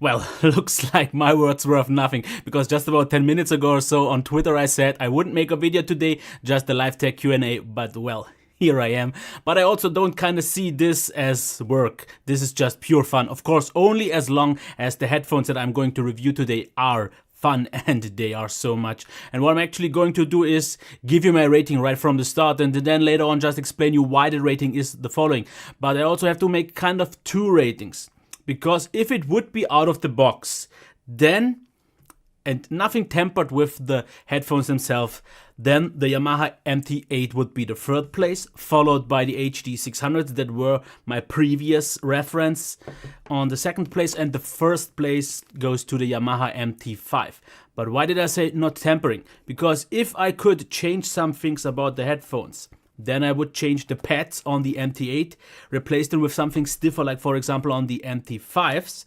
Well, looks like my words were of nothing, because just about 10 minutes ago or so on Twitter I said I wouldn't make a video today, just a live tech Q&A, but well, here I am. But I also don't kind of see this as work. This is just pure fun. Of course, only as long as the headphones that I'm going to review today are fun, and they are so much. And what I'm actually going to do is give you my rating right from the start, and then later on just explain you why the rating is the following. But I also have to make kind of two ratings. Because if it would be out of the box, then, and nothing tempered with the headphones themselves, then the Yamaha MT8 would be the third place, followed by the HD600s that were my previous reference on the second place, and the first place goes to the Yamaha MT5. But why did I say not tempering? Because if I could change some things about the headphones, then I would change the pads on the MT8, replace them with something stiffer, like for example on the MT5s,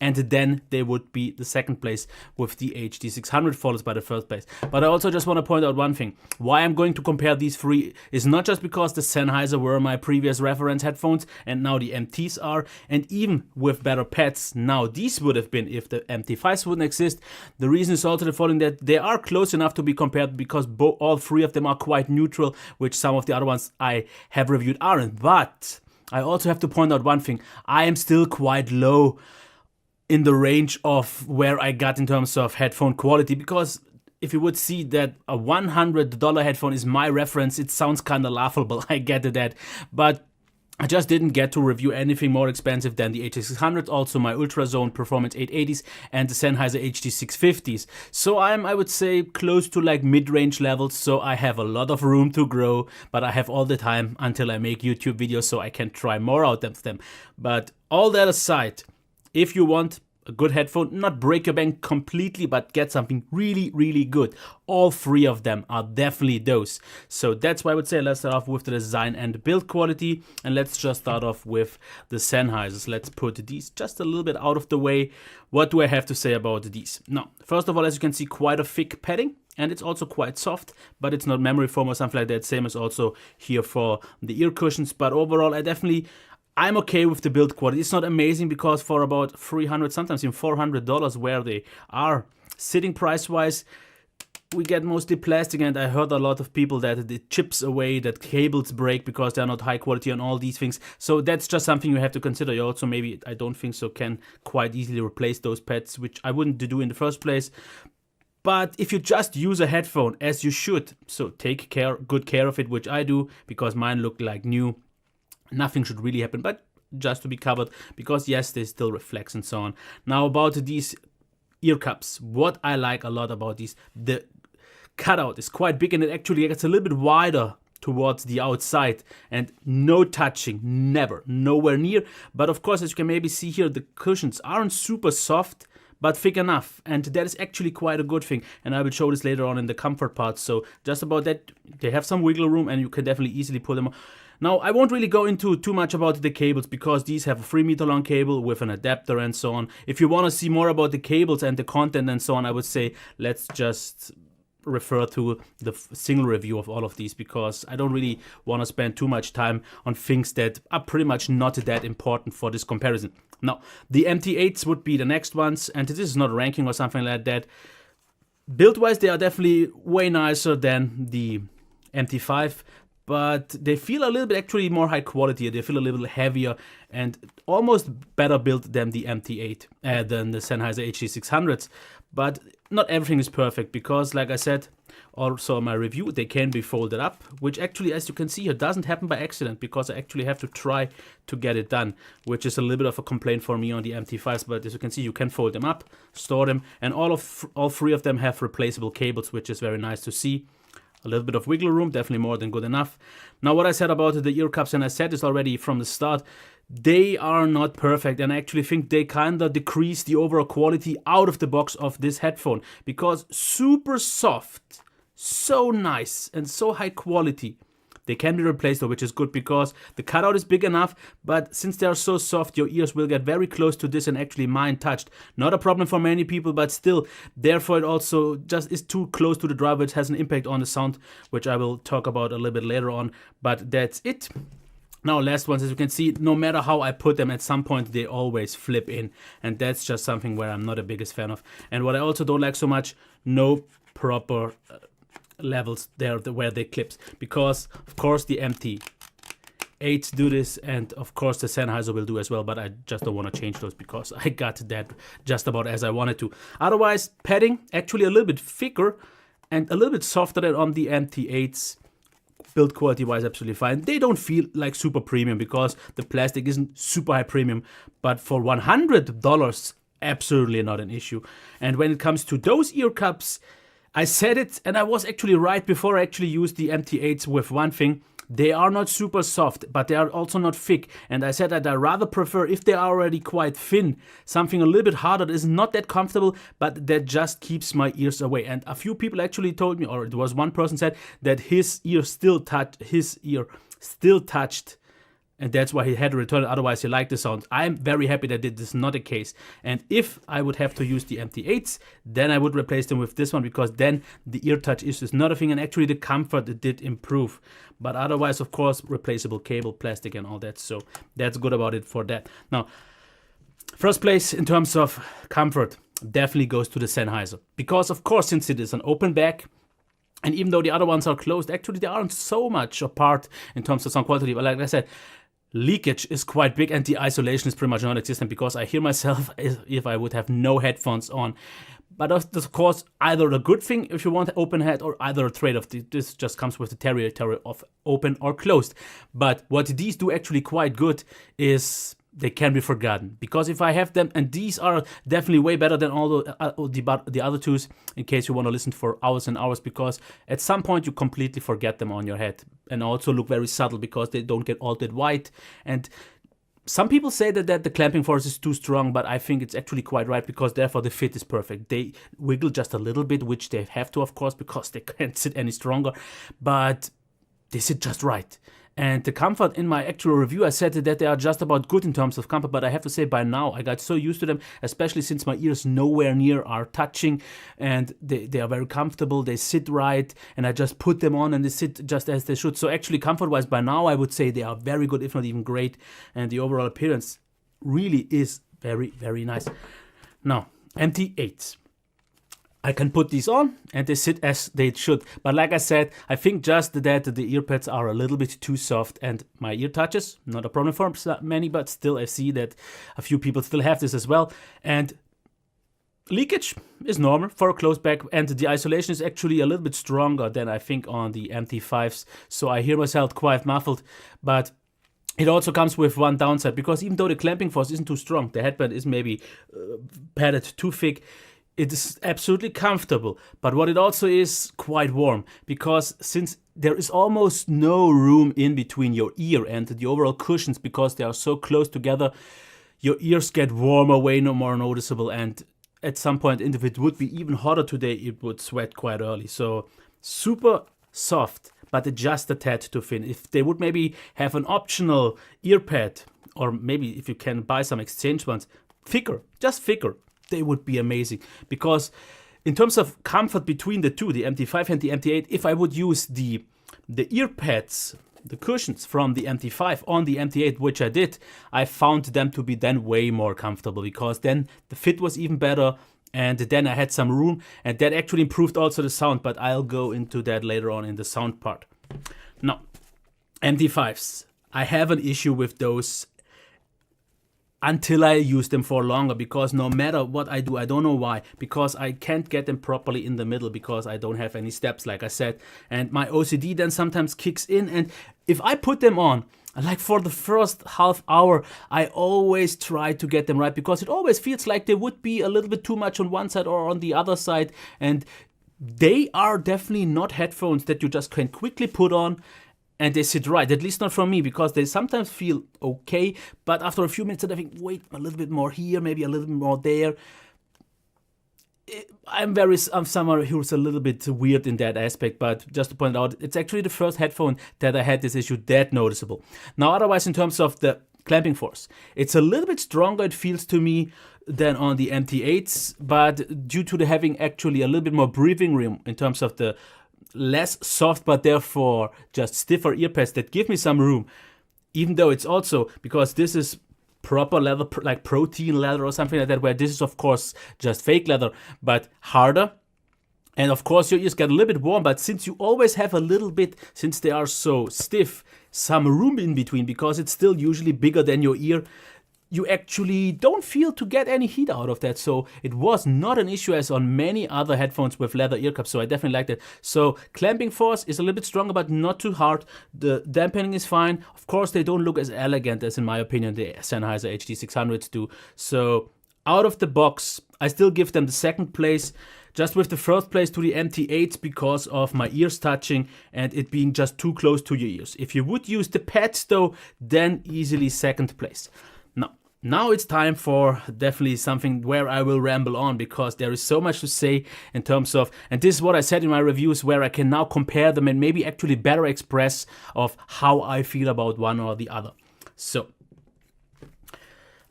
and then they would be the second place with the HD600, followed by the third place. But I also just want to point out one thing. Why I'm going to compare these three is not just because the Sennheiser were my previous reference headphones, and now the MTs are, and even with better pads, now these would have been if the MT5s wouldn't exist. The reason is also the following, that they are close enough to be compared, because all three of them are quite neutral, which some of the other ones I have reviewed aren't. But I also have to point out one thing. I am still quite low in the range of where I got in terms of headphone quality, because if you would see that a $100 headphone is my reference, it sounds kind of laughable, I get that, but I just didn't get to review anything more expensive than the HD600, also my Ultrazone Performance 880s and the Sennheiser HD650s. So I would say close to like mid-range levels, so I have a lot of room to grow, but I have all the time until I make YouTube videos so I can try more out of them. But all that aside, if you want a good headphone, not break your bank completely, but get something really, really good, all three of them are definitely those. So that's why I would say let's start off with the design and build quality, and let's just start off with the Sennheisers. Let's put these just a little bit out of the way. What do I have to say about these? Now, first of all, as you can see, quite a thick padding, and it's also quite soft, but it's not memory foam or something like that. Same as also here for the ear cushions, but overall I'm okay with the build quality. It's not amazing, because for about $300, sometimes even $400 where they are sitting price-wise, we get mostly plastic, and I heard a lot of people that it chips away, that cables break because they're not high quality and all these things. So that's just something you have to consider. You also maybe, I don't think so, can quite easily replace those pads, which I wouldn't do in the first place. But if you just use a headphone, as you should, so take good care of it, which I do, because mine look like new. Nothing should really happen, but just to be covered, because yes, they still reflex and so on. Now about these ear cups, what I like a lot about these, the cutout is quite big, and it actually gets a little bit wider towards the outside, and no touching, never, nowhere near. But of course, as you can maybe see here, the cushions aren't super soft, but thick enough, and that is actually quite a good thing, and I will show this later on in the comfort part. So just about that, they have some wiggle room, and you can definitely easily pull them on. Now, I won't really go into too much about the cables, because these have a 3-meter long cable with an adapter and so on. If you want to see more about the cables and the content and so on, I would say let's just refer to the single review of all of these, because I don't really want to spend too much time on things that are pretty much not that important for this comparison. Now, the MT8s would be the next ones, and this is not a ranking or something like that. Build-wise, they are definitely way nicer than the MT5, but they feel a little bit actually more high quality. They feel a little bit heavier and almost better built than the MT8, than the Sennheiser HD600s. But not everything is perfect, because like I said, also in my review, they can be folded up, which actually, as you can see here, doesn't happen by accident, because I actually have to try to get it done, which is a little bit of a complaint for me on the MT5s. But as you can see, you can fold them up, store them, and all three of them have replaceable cables, which is very nice to see. A little bit of wiggle room, definitely more than good enough. Now, what I said about the ear cups, and I said this already from the start, they are not perfect, and I actually think they kind of decrease the overall quality out of the box of this headphone, because super soft, so nice, and so high quality. They can be replaced though, which is good, because the cutout is big enough, but since they are so soft, your ears will get very close to this, and actually mine touched. Not a problem for many people, but still, therefore it also just is too close to the driver, which has an impact on the sound, which I will talk about a little bit later on, but that's it. Now, last ones, as you can see, no matter how I put them, at some point they always flip in. And that's just something where I'm not the biggest fan of. And what I also don't like so much, no proper levels there where they clips. Because, of course, the MT8s do this, and of course the Sennheiser will do as well, but I just don't want to change those because I got that just about as I wanted to. Otherwise, padding actually a little bit thicker and a little bit softer than on the MT8s. Build quality wise, absolutely fine. They don't feel like super premium because the plastic isn't super high premium, but for $100, absolutely not an issue. And when it comes to those ear cups, I said it, and I was actually right before I actually used the MT8s with one thing. They are not super soft, but they are also not thick. And I said that I rather prefer, if they are already quite thin, something a little bit harder that is not that comfortable, but that just keeps my ears away. And a few people actually told me, or it was one person said, that his ear still touched, and that's why he had to return it, otherwise he liked the sound. I'm very happy that this is not the case. And if I would have to use the MT8s, then I would replace them with this one, because then the ear touch is not a thing, and actually the comfort did improve. But otherwise, of course, replaceable cable, plastic and all that, so that's good about it for that. Now, first place in terms of comfort definitely goes to the Sennheiser, because of course, since it is an open back, and even though the other ones are closed, actually they aren't so much apart in terms of sound quality, but like I said, leakage is quite big and the isolation is pretty much non-existent, because I hear myself if I would have no headphones on. But that's of course either a good thing if you want an open head, or either a trade-off. This just comes with the territory of open or closed. But what these do actually quite good is they can be forgotten, because if I have them, and these are definitely way better than all the other twos, in case you want to listen for hours and hours, because at some point you completely forget them on your head, and also look very subtle because they don't get all that white. And some people say that the clamping force is too strong, but I think it's actually quite right, because therefore the fit is perfect. They wiggle just a little bit, which they have to, of course, because they can't sit any stronger, but they sit just right. And the comfort, in my actual review, I said that they are just about good in terms of comfort, but I have to say by now I got so used to them, especially since my ears nowhere near are touching, and they are very comfortable, they sit right, and I just put them on and they sit just as they should. So actually comfort-wise by now I would say they are very good, if not even great, and the overall appearance really is very, very nice. Now, MT8s. I can put these on and they sit as they should. But like I said, I think just that the ear pads are a little bit too soft, and my ear touches, not a problem for many, but still I see that a few people still have this as well. And leakage is normal for a closed back, and the isolation is actually a little bit stronger than I think on the MT5s. So I hear myself quite muffled, but it also comes with one downside, because even though the clamping force isn't too strong, the headband is maybe padded too thick, it is absolutely comfortable. But what it also is, quite warm, because since there is almost no room in between your ear and the overall cushions, because they are so close together, your ears get warmer, way no more noticeable, and at some point, if it would be even hotter today, it would sweat quite early. So super soft, but just a tad too thin. If they would maybe have an optional ear pad, or maybe if you can buy some exchange ones, thicker, just thicker, they would be amazing. Because in terms of comfort between the two, the MT5 and the MT8, if I would use the ear pads, the cushions from the MT5 on the MT8, which I did, I found them to be then way more comfortable, because then the fit was even better, and then I had some room, and that actually improved also the sound, but I'll go into that later on in the sound part. Now, MT5s, I have an issue with those until I use them for longer, because no matter what I do, I don't know why, because I can't get them properly in the middle, because I don't have any steps, like I said, and my OCD then sometimes kicks in, and if I put them on, like for the first half hour, I always try to get them right, because it always feels like they would be a little bit too much on one side or on the other side, and they are definitely not headphones that you just can quickly put on and they sit right, at least not from me, because they sometimes feel okay, but after a few minutes I think, wait, a little bit more here, maybe a little bit more there. I'm someone who's a little bit weird in that aspect, but just to point out, it's actually the first headphone that I had this issue that noticeable. Now, otherwise, in terms of the clamping force, it's a little bit stronger, it feels to me, than on the MT8s, but due to the having actually a little bit more breathing room in terms of the less soft but therefore just stiffer ear pads that give me some room, even though it's also, because this is proper leather, like protein leather or something like that, where this is of course just fake leather, but harder. And of course your ears get a little bit warm, but since you always have a little bit, since they are so stiff, some room in between, because it's still usually bigger than your ear, you actually don't feel to get any heat out of that. So it was not an issue as on many other headphones with leather ear cups. So I definitely liked it. So clamping force is a little bit stronger, but not too hard. The dampening is fine. Of course, they don't look as elegant as, in my opinion, the Sennheiser HD600s do. So out of the box, I still give them the second place, just with the first place to the MT8s because of my ears touching and it being just too close to your ears. If you would use the pads though, then easily second place. Now it's time for definitely something where I will ramble on, because there is so much to say in terms of, and this is what I said in my reviews, where I can now compare them and maybe actually better express of how I feel about one or the other. So,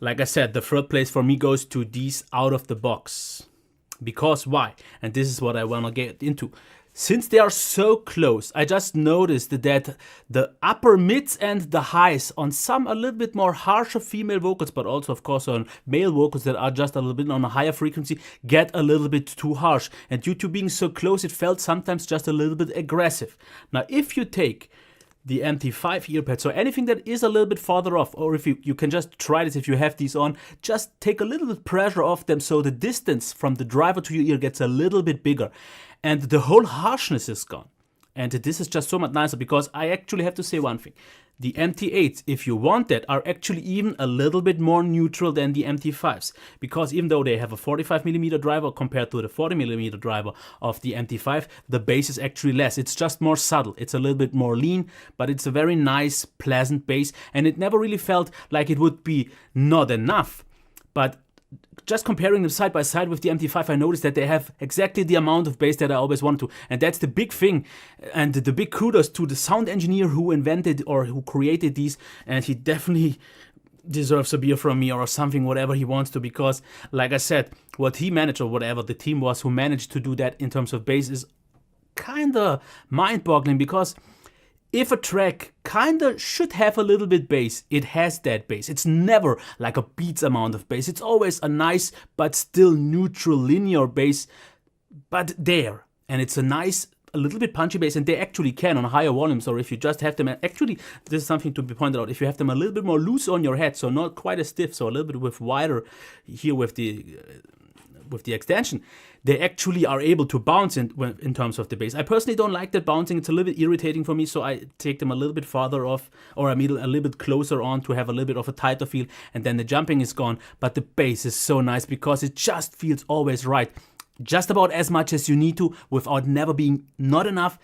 like I said, the third place for me goes to these out of the box. Because why? And this is what I want to get into. Since they are so close, I just noticed that the upper mids and the highs on some a little bit more harsher female vocals, but also of course on male vocals that are just a little bit on a higher frequency, get a little bit too harsh. And due to being so close, it felt sometimes just a little bit aggressive. Now if you take the MT5 earpads, so anything that is a little bit farther off, or if you can just try this if you have these on, just take a little bit pressure off them so the distance from the driver to your ear gets a little bit bigger. And the whole harshness is gone. And this is just so much nicer, because I actually have to say one thing. The MT8s, if you want that, are actually even a little bit more neutral than the MT5s. Because even though they have a 45mm driver compared to the 40mm driver of the MT5, the bass is actually less. It's just more subtle. It's a little bit more lean, but it's a very nice, pleasant bass. And it never really felt like it would be not enough. But just comparing them side by side with the MT5, I noticed that they have exactly the amount of bass that I always wanted to. And that's the big thing. And the big kudos to the sound engineer who invented or who created these. And he definitely deserves a beer from me or something, whatever he wants to. Because, like I said, what he managed, or whatever the team was who managed to do that in terms of bass, is kind of mind-boggling. Because if a track kinda should have a little bit bass, it has that bass. It's never like a Beats amount of bass. It's always a nice but still neutral linear bass, but there. And it's a nice, a little bit punchy bass, and they actually can on higher volumes, or if you just have them, actually this is something to be pointed out, if you have them a little bit more loose on your head, so not quite as stiff, so a little bit with wider here with the extension, they actually are able to bounce in terms of the bass. I personally don't like that bouncing. It's a little bit irritating for me, so I take them a little bit farther off, or I mean a little bit closer on to have a little bit of a tighter feel, and then the jumping is gone. But the bass is so nice because it just feels always right. Just about as much as you need to without never being not enough,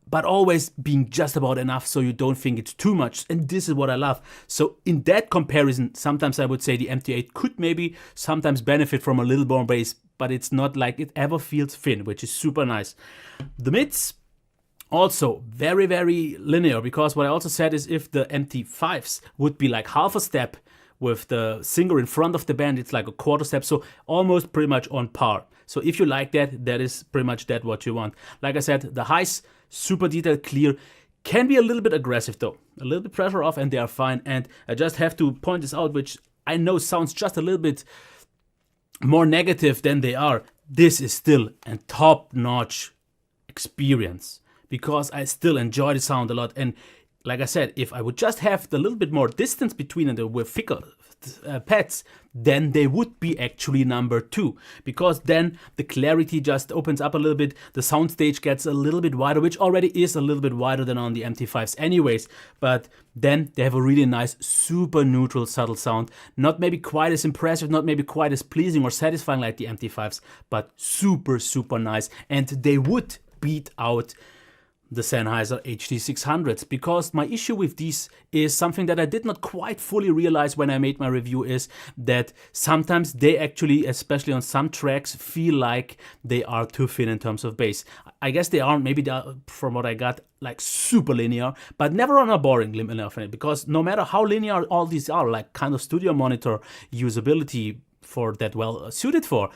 but always being just about enough so you don't think it's too much. And this is what I love. So in that comparison, sometimes I would say the MT8 could maybe sometimes benefit from a little more bass, but it's not like it ever feels thin, which is super nice. The mids, also very, very linear, because what I also said is if the MT5s would be like half a step with the singer in front of the band, it's like a quarter step, so almost pretty much on par. So if you like that, that is pretty much that what you want. Like I said, the highs, super detailed, clear, can be a little bit aggressive though. A little bit pressure off and they are fine. And I just have to point this out, which I know sounds just a little bit more negative than they are. This is still a top-notch experience because I still enjoy the sound a lot. And like I said, if I would just have the little bit more distance between them with thicker pads, then they would be actually number 2, because then the clarity just opens up a little bit, the soundstage gets a little bit wider, which already is a little bit wider than on the MT5s anyways, but then they have a really nice, super neutral, subtle sound, not maybe quite as impressive, not maybe quite as pleasing or satisfying like the MT5s, but super, super nice, and they would beat out the Sennheiser HD600s, because my issue with these is something that I did not quite fully realize when I made my review, is that sometimes they actually, especially on some tracks, feel like they are too thin in terms of bass. I guess they aren't, maybe they are, from what I got, like super linear, but never on a boring linear, because no matter how linear all these are, like kind of studio monitor usability for that well suited for,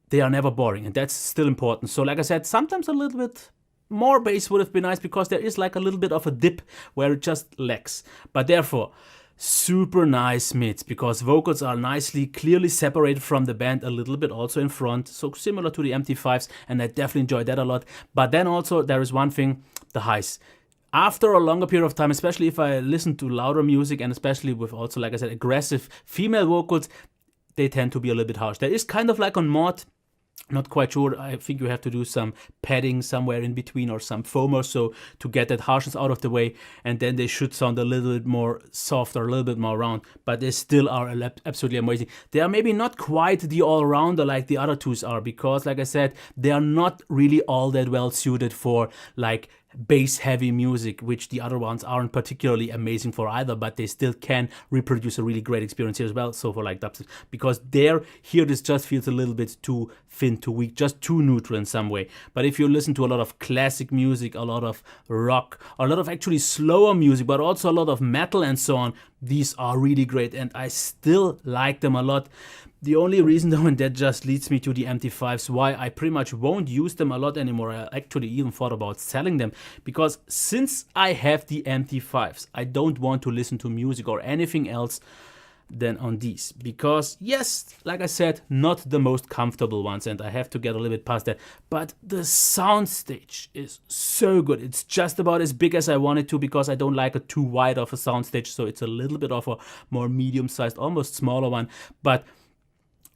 they are never boring, and that's still important. So like I said, sometimes a little bit more bass would have been nice because there is like a little bit of a dip where it just lacks. But therefore, super nice mids because vocals are nicely, clearly separated from the band a little bit also in front. So similar to the MT5s, and I definitely enjoyed that a lot. But then also there is one thing, the highs. After a longer period of time, especially if I listen to louder music and especially with also, like I said, aggressive female vocals, they tend to be a little bit harsh. There is kind of like on mod, not quite sure, I think you have to do some padding somewhere in between or some foam or so to get that harshness out of the way, and then they should sound a little bit more soft or a little bit more round, but they still are absolutely amazing. They are maybe not quite the all-rounder like the other twos are because, like I said, they are not really all that well suited for like bass heavy music, which the other ones aren't particularly amazing for either, but they still can reproduce a really great experience here as well. So for like dubstep, because here this just feels a little bit too thin, too weak, just too neutral in some way. But if you listen to a lot of classic music, a lot of rock, a lot of actually slower music, but also a lot of metal and so on, these are really great and I still like them a lot. The only reason though, and that just leads me to the MT5s, why I pretty much won't use them a lot anymore, I actually even thought about selling them, because since I have the MT5s, I don't want to listen to music or anything else than on these, because yes, like I said, not the most comfortable ones, and I have to get a little bit past that, but the soundstage is so good. It's just about as big as I want it to, because I don't like a too wide of a soundstage, so it's a little bit of a more medium-sized, almost smaller one. But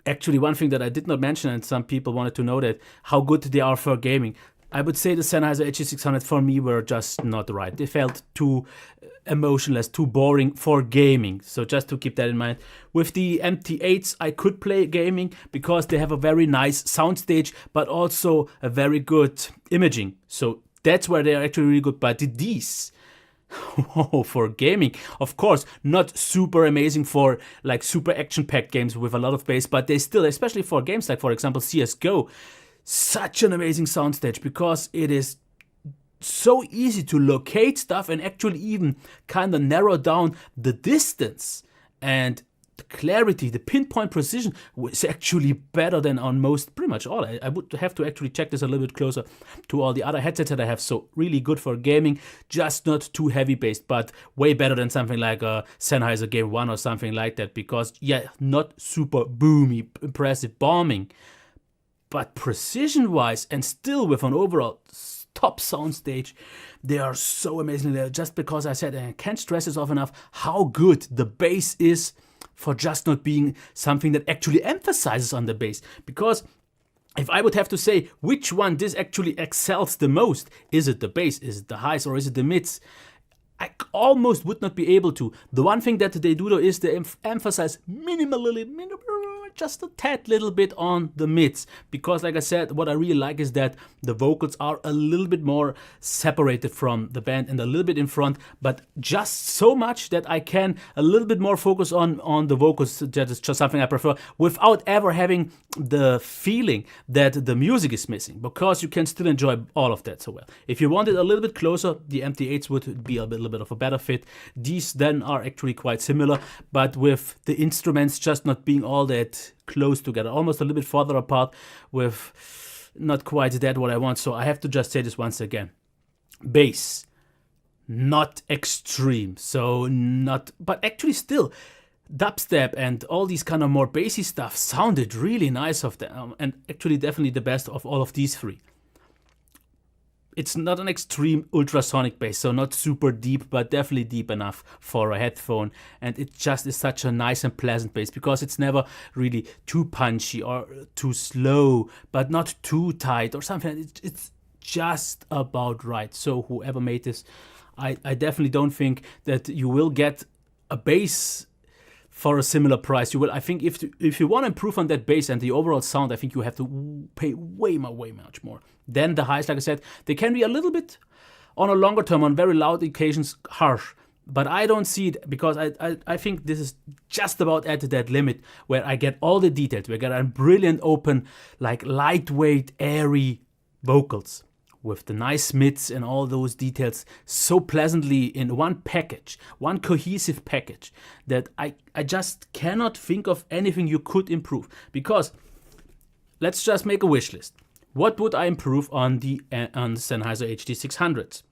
actually, one thing that I did not mention, and some people wanted to know that, how good they are for gaming. I would say the Sennheiser HG600 for me were just not right. They felt too emotionless, too boring for gaming. So just to keep that in mind. With the MT8s, I could play gaming because they have a very nice soundstage, but also a very good imaging. So that's where they are actually really good. But these, oh, for gaming, of course, not super amazing for like super action-packed games with a lot of bass, but they still, especially for games like, for example, CSGO, such an amazing soundstage because it is so easy to locate stuff and actually even kind of narrow down the distance, and the clarity, the pinpoint precision was actually better than on most, pretty much all. I would have to actually check this a little bit closer to all the other headsets that I have. So really good for gaming, just not too heavy based, but way better than something like a Sennheiser Game 1 or something like that, because yeah, not super boomy, impressive bombing, but precision wise and still with an overall top soundstage, they are so amazing. They're just because I said, and I can't stress this off enough, how good the bass is for just not being something that actually emphasizes on the bass. Because if I would have to say which one this actually excels the most, is it the bass, is it the highs, or is it the mids? I almost would not be able to. The one thing that they do though is they emphasize minimally, just a tad little bit on the mids, because like I said, what I really like is that the vocals are a little bit more separated from the band and a little bit in front, but just so much that I can a little bit more focus on the vocals. That is just something I prefer, without ever having the feeling that the music is missing, because you can still enjoy all of that so well. If you want it a little bit closer, the MT8s would be a little bit of a better fit. These then are actually quite similar, but with the instruments just not being all that close together, almost a little bit farther apart, with not quite that what I want. So I have to just say this once again. Bass, not extreme, so not, but actually still dubstep and all these kind of more bassy stuff sounded really nice of them, and actually definitely the best of all of these three. It's not an extreme ultrasonic bass, so not super deep, but definitely deep enough for a headphone. And it just is such a nice and pleasant bass, because it's never really too punchy or too slow, but not too tight or something. It's just about right. So whoever made this, I definitely don't think that you will get a bass for a similar price. You will, I think, if you want to improve on that bass and the overall sound, I think you have to pay way much more. Then the highs, like I said, they can be a little bit on a longer term, on very loud occasions, harsh. But I don't see it, because I think this is just about at that limit where I get all the details, where I get a brilliant open, like lightweight, airy vocals with the nice mids and all those details so pleasantly in one package, one cohesive package, that I just cannot think of anything you could improve. Because let's just make a wish list. What would I improve on the Sennheiser HD600s?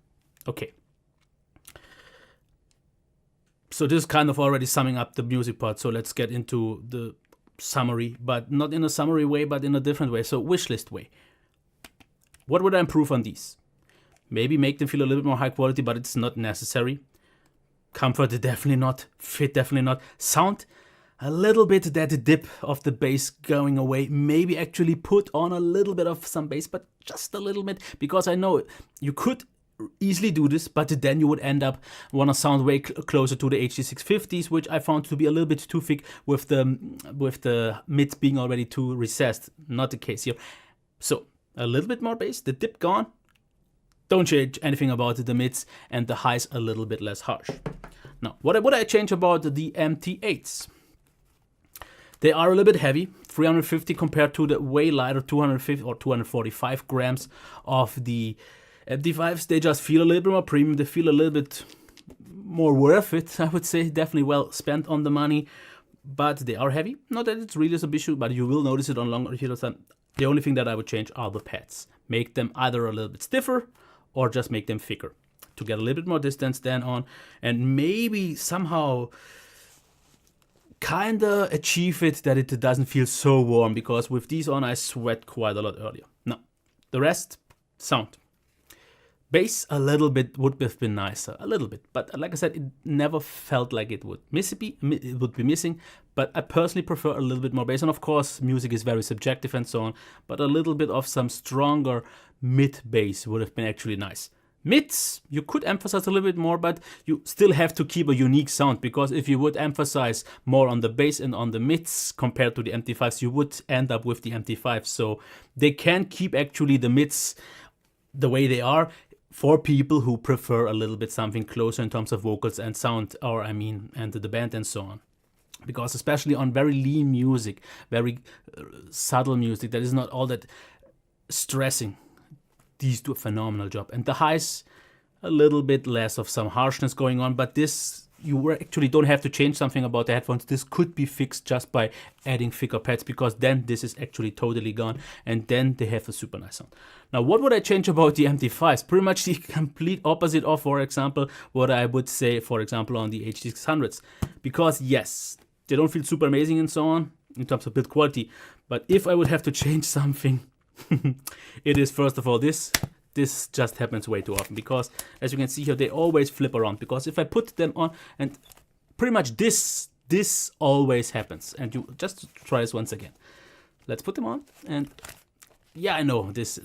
Okay. So this is kind of already summing up the music part. So let's get into the summary, but not in a summary way, but in a different way. So wishlist way. What would I improve on these? Maybe make them feel a little bit more high quality, but it's not necessary. Comfort, definitely not. Fit, definitely not. Sound, a little bit that dip of the bass going away. Maybe actually put on a little bit of some bass, but just a little bit, because I know you could easily do this, but then you would end up want to sound way closer to the HD650s, which I found to be a little bit too thick with the mids being already too recessed. Not the case here. So a little bit more bass, the dip gone. Don't change anything about the mids, and the highs a little bit less harsh. Now, what would I change about the MT8s? They are a little bit heavy, 350 compared to the way lighter 250 or 245 grams of the MT5s. They just feel a little bit more premium. They feel a little bit more worth it, I would say. Definitely well spent on the money, but they are heavy. Not that it's really a big issue, but you will notice it on longer periods of time. The only thing that I would change are the pads. Make them either a little bit stiffer or just make them thicker to get a little bit more distance then on, and maybe somehow kinda achieve it that it doesn't feel so warm, because with these on I sweat quite a lot earlier. Now, the rest, sound. Bass a little bit would have been nicer, a little bit, but like I said, it never felt like it would be missing, but I personally prefer a little bit more bass, and of course music is very subjective and so on, but a little bit of some stronger mid bass would have been actually nice. Mids, you could emphasize a little bit more, but you still have to keep a unique sound, because if you would emphasize more on the bass and on the mids compared to the MT5s, you would end up with the MT5s, so they can keep actually the mids the way they are, for people who prefer a little bit something closer in terms of vocals and sound, or and the band and so on. Because especially on very lean music, very subtle music that is not all that stressing, these do a phenomenal job. And the highs, a little bit less of some harshness going on, but this, you actually don't have to change something about the headphones. This could be fixed just by adding thicker pads, because then this is actually totally gone, and then they have a super nice sound. Now, what would I change about the MT5s? Pretty much the complete opposite of, for example, what I would say, for example, on the HD600s. Because yes, they don't feel super amazing and so on, in terms of build quality, but if I would have to change something, it is first of all this. This just happens way too often, because as you can see here, they always flip around, because if I put them on, and pretty much this always happens. And you just try this once again. Let's put them on, and yeah, I know this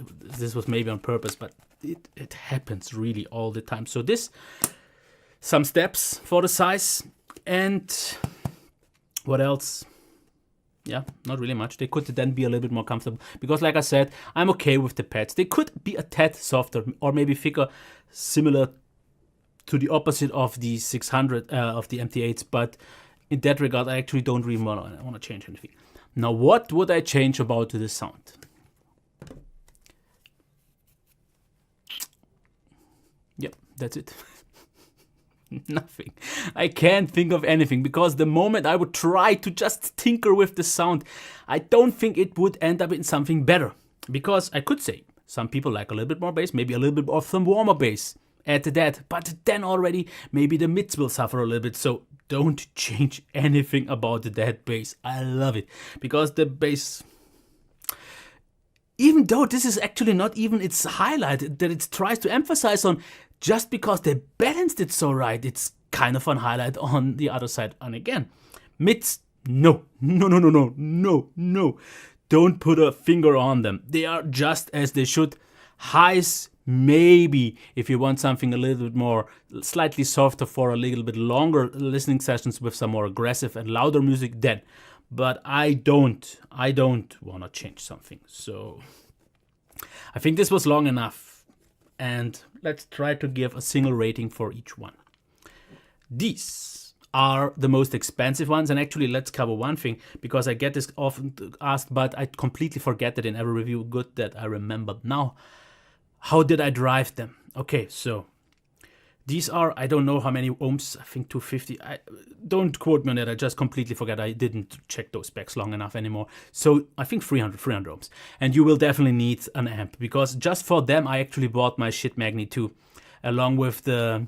was maybe on purpose, but it happens really all the time. So this, some steps for the size, and what else? Yeah, not really much. They could then be a little bit more comfortable, because like I said, I'm okay with the pads. They could be a tad softer or maybe thicker, similar to the opposite of the 600 of the MT8s, but in that regard, I actually don't really want to change anything. Now, what would I change about the sound? Yep, that's it. Nothing. I can't think of anything, because the moment I would try to just tinker with the sound, I don't think it would end up in something better. Because I could say some people like a little bit more bass, maybe a little bit of some warmer bass. Add to that, but then already maybe the mids will suffer a little bit. So don't change anything about that bass. I love it, because the bass, even though this is actually not even its highlight that it tries to emphasize on, just because they balanced it so right, it's kind of a highlight on the other side. And again, mids, no. Don't put a finger on them. They are just as they should. Highs, maybe, if you want something a little bit more, slightly softer for a little bit longer listening sessions with some more aggressive and louder music, then. But I don't want to change something. So I think this was long enough. And let's try to give a single rating for each one. These are the most expensive ones, and actually let's cover one thing, because I get this often asked, but I completely forget it in every review. Good that I remembered now. How did I drive them? Okay, so These are, I don't know how many ohms, I think 250. Don't quote me on that, I just completely forget. I didn't check those specs long enough anymore. So I think 300 ohms. And you will definitely need an amp, because just for them I actually bought my shit Magni 2, along with the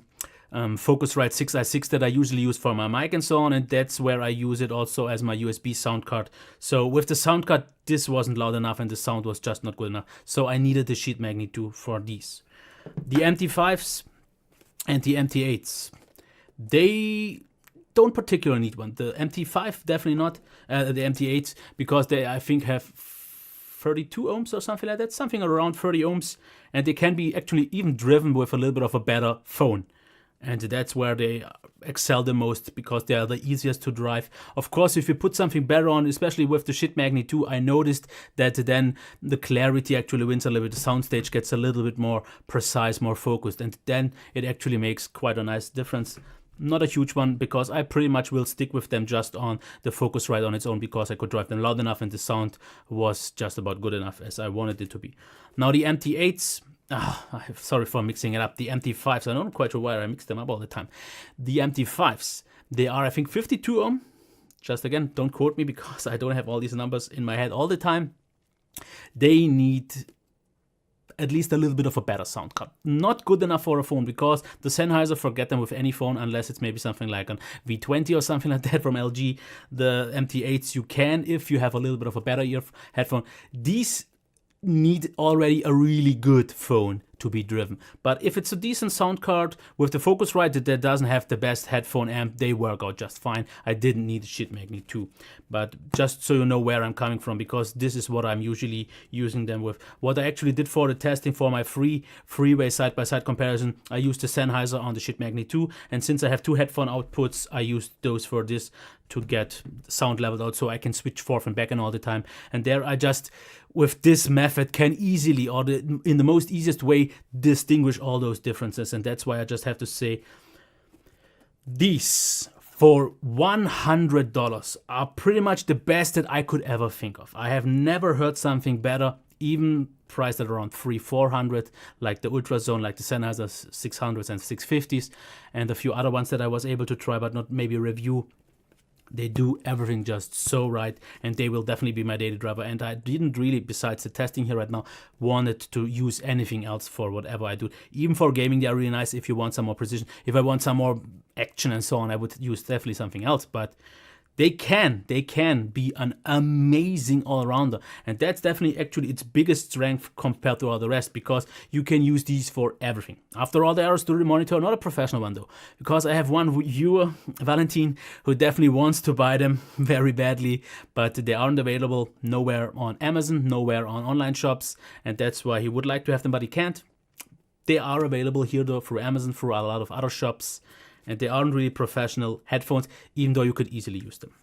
Focusrite 6i6 that I usually use for my mic and so on, and that's where I use it also as my USB sound card. So with the sound card, this wasn't loud enough and the sound was just not good enough. So I needed the Schiit Magni 2 for these. The MT5s and the MT8s, they don't particularly need one. The MT5 definitely not, the MT8s, because they, I think, have 32 ohms or something like that, something around 30 ohms, and they can be actually even driven with a little bit of a better phone. And that's where they excel the most, because they are the easiest to drive. Of course, if you put something better on, especially with the Schiit Magni 2, I noticed that then the clarity actually wins a little bit. The soundstage gets a little bit more precise, more focused, and then it actually makes quite a nice difference. Not a huge one, because I pretty much will stick with them just on the Focusrite on its own, because I could drive them loud enough and the sound was just about good enough as I wanted it to be. Now the MT8s, sorry for mixing it up. The MT5s, I'm not quite sure why I mix them up all the time. The MT5s, they are, I think, 52 ohm. Just again, don't quote me, because I don't have all these numbers in my head all the time. They need at least a little bit of a better sound card. Not good enough for a phone, because the Sennheiser, forget them with any phone, unless it's maybe something like an V20 or something like that from LG. The MT8s you can, if you have a little bit of a better headphone. These need already a really good phone to be driven. But if it's a decent sound card with the Focusrite that doesn't have the best headphone amp, they work out just fine. I didn't need a Schiit Magni 2. But just so you know where I'm coming from, because this is what I'm usually using them with. What I actually did for the testing for my freeway side-by-side comparison, I used the Sennheiser on the Schiit Magni 2, and since I have two headphone outputs, I used those for this to get sound leveled out, so I can switch forth and back and all the time. And there I just, with this method, can easily, or in the most easiest way, distinguish all those differences. And that's why I just have to say, these for $100 are pretty much the best that I could ever think of. I have never heard something better, even priced at around $300-400, like the Ultrazone, like the Sennheiser 600s and 650s, and a few other ones that I was able to try but not maybe review. They do everything just so right, and they will definitely be my daily driver. And I didn't really, besides the testing here right now, wanted to use anything else for whatever I do. Even for gaming, they are really nice if you want some more precision. If I want some more action and so on, I would use definitely something else. But they can be an amazing all-rounder, and that's definitely actually its biggest strength compared to all the rest, because you can use these for everything. After all, they are a studio monitor, not a professional one though, because I have one viewer, Valentin, who definitely wants to buy them very badly, but they aren't available nowhere on Amazon, nowhere on online shops, and that's why he would like to have them, but he can't. They are available here though through Amazon, through a lot of other shops. And they aren't really professional headphones, even though you could easily use them.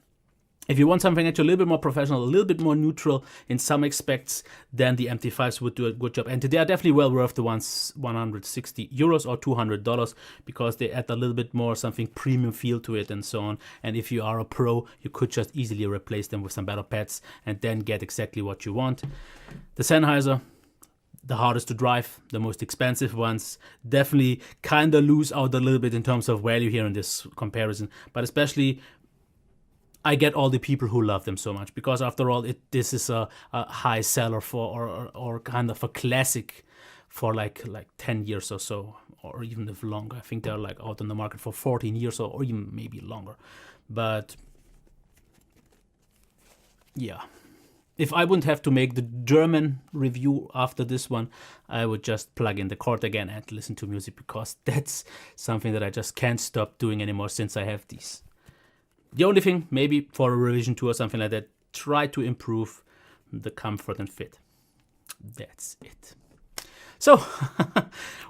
If you want something actually a little bit more professional, a little bit more neutral in some aspects, then the MT5s would do a good job. And they are definitely well worth the ones €160 or $200, because they add a little bit more something premium feel to it and so on. And if you are a pro, you could just easily replace them with some better pads and then get exactly what you want. The Sennheiser, the hardest to drive, the most expensive ones, definitely kind of lose out a little bit in terms of value here in this comparison. But especially, I get all the people who love them so much, because after all, this is a high seller for, or kind of a classic for like 10 years or so, or even if longer. I think they're like out on the market for 14 years or even maybe longer. But yeah. If I wouldn't have to make the German review after this one, I would just plug in the cord again and listen to music, because that's something that I just can't stop doing anymore since I have these. The only thing, maybe for a revision 2 or something like that, try to improve the comfort and fit. That's it. So,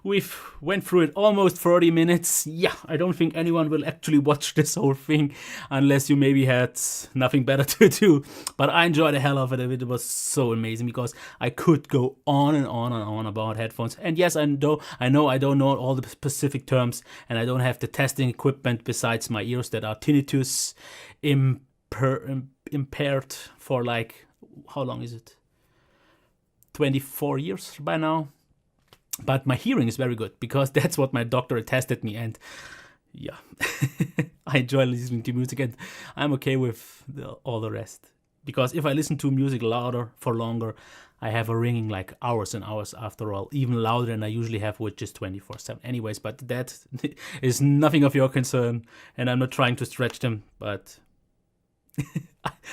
we've went through it almost 30 minutes. Yeah, I don't think anyone will actually watch this whole thing unless you maybe had nothing better to do. But I enjoyed the hell of it. It was so amazing, because I could go on and on and on about headphones. And yes, I know I don't know all the specific terms, and I don't have the testing equipment besides my ears that are tinnitus impaired for like, how long is it? 24 years by now. But my hearing is very good because that's what my doctor tested me, and yeah, I enjoy listening to music, and I'm okay with all the rest. Because if I listen to music louder for longer, I have a ringing like hours and hours after all, even louder than I usually have with just 24/7. Anyways, but that is nothing of your concern, and I'm not trying to stretch them, but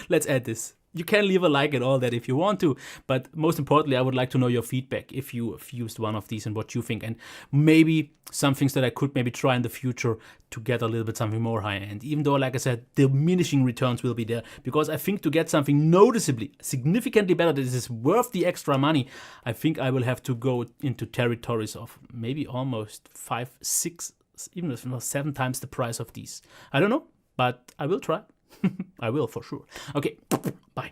let's add this. You can leave a like and all that if you want to, but most importantly, I would like to know your feedback if you have used one of these and what you think, and maybe some things that I could maybe try in the future to get a little bit something more high-end. Even though, like I said, diminishing returns will be there, because I think to get something noticeably, significantly better that is worth the extra money, I think I will have to go into territories of maybe almost 5, 6, even if not 7 times the price of these. I don't know, but I will try. I will for sure. Okay, bye.